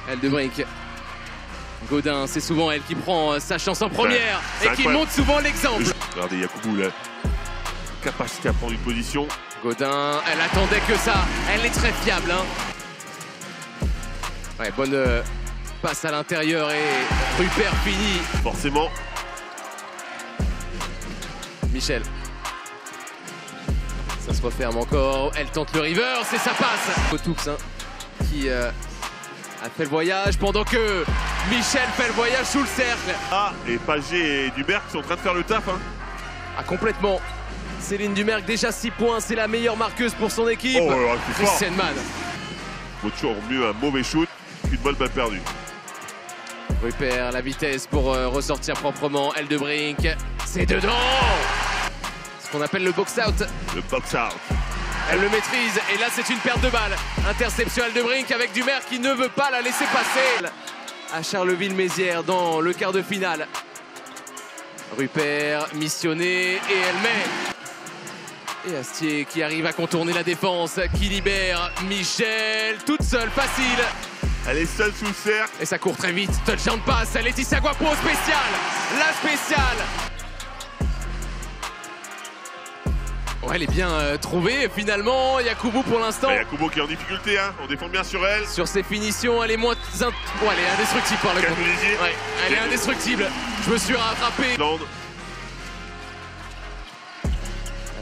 Eldebrink. Godin, c'est souvent elle qui prend sa chance en première et qui montre souvent l'exemple. Regardez Yacoubou, la capacité à prendre une position. Godin, elle attendait que ça. Elle est très fiable. Hein. Ouais, bonne passe à l'intérieur et Rupert finit. Forcément. Michel. Ça se referme encore. Elle tente le reverse et ça passe. Kotoux hein, qui a fait le voyage pendant que Michel fait le voyage sous le cercle. Ah, et Pagé et Dumerc sont en train de faire le taf. Hein. Ah, complètement. Céline Dumerc, déjà 6 points. C'est la meilleure marqueuse pour son équipe. Oh, Christiane Mann. Vaut toujours mieux un mauvais shoot qu'une bonne balle perdue. Rupert, la vitesse pour ressortir proprement. Eldebrink, c'est dedans. Ce qu'on appelle le box-out. Le box-out. Elle le maîtrise et là c'est une perte de balle. Interception Eldebrink avec Dumerc qui ne veut pas la laisser passer. À Charleville-Mézières dans le quart de finale. Rupert missionné et elle met. Et Astier qui arrive à contourner la défense, qui libère Michel, toute seule, facile. Elle est seule sous le cercle. Et ça court très vite, touchdown passe, Laetitia Guapo spéciale, la spéciale. Ouais, elle est bien trouvée finalement, Yacoubou pour l'instant. Yacoubou qui est en difficulté, hein. On défend bien sur elle. Sur ses finitions, elle est moins... elle est indestructible par le coup. Ouais, elle est indestructible. Je me suis rattrapé.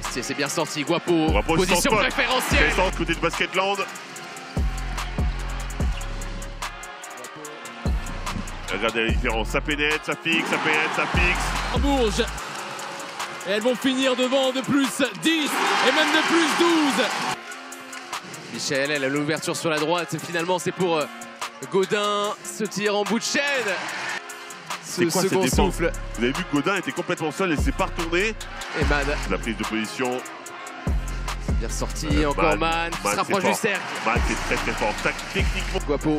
Astier, c'est bien sorti, Guapo position préférentielle. Centre côté de Basketland. Regardez la différence, ça pénètre, ça fixe, ça pénètre, ça fixe. Bourges. Et elles vont finir devant de plus 10 et même de plus 12. Michel, elle a l'ouverture sur la droite. Finalement, c'est pour Godin. Ce tir en bout de chaîne. Ce second souffle. Vous avez vu que Godin était complètement seul et s'est pas retourné. Et Mann. La prise de position. C'est bien sorti. Encore Mann qui se rapproche du cercle. Mann c'est très fort. Techniquement. Guapo.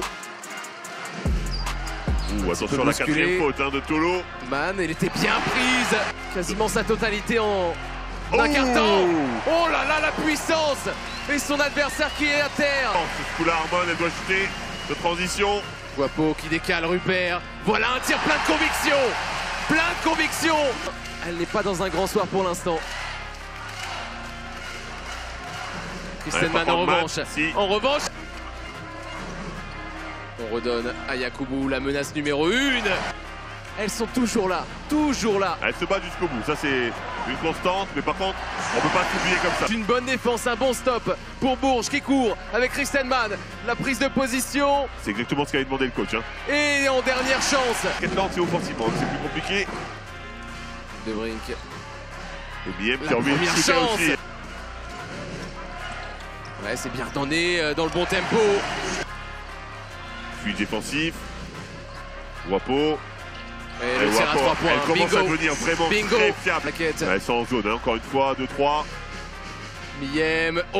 Attention à la quatrième faute hein, de Tolo. Mann, elle était bien prise. Quasiment sa totalité en un carton. Oh là là, la puissance. Et son adversaire qui est à terre. Ce coup-là, Armand, elle doit jeter de transition. Guapo qui décale Rupert. Voilà un tir plein de conviction. Plein de conviction. Elle n'est pas dans un grand soir pour l'instant. Christiane Mann en revanche. En revanche. On redonne à Yacoubou la menace numéro 1. Elles sont toujours là, toujours là. Elles se battent jusqu'au bout, ça c'est une constante, mais par contre, on ne peut pas s'oublier comme ça. Une bonne défense, un bon stop pour Bourges qui court avec Christiane Mann. La prise de position. C'est exactement ce qu'avait demandé le coach. Hein. Et en dernière chance. Ketland, c'est offensivement, c'est plus compliqué. Eldebrink. Et bien, qui a envie de shooter aussi. Ouais, c'est bien redonné dans le bon tempo. Puis défensif. Guapo. Et le tir à 3 points. Elle commence à devenir vraiment très fiable. Elle est en zone, hein, encore une fois, 2-3. Miem. Oh.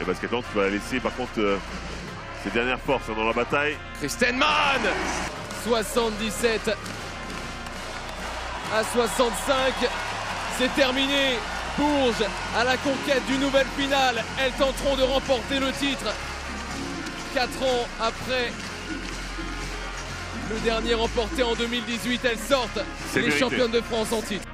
Et Basketland qui va la laisser par contre ses dernières forces hein, dans la bataille. Christiane Mann. 77 à 65. C'est terminé. Bourges à la conquête d'une nouvelle finale. Elles tenteront de remporter le titre. 4 ans après le dernier remporté en 2018, elles sortent les championnes de France en titre.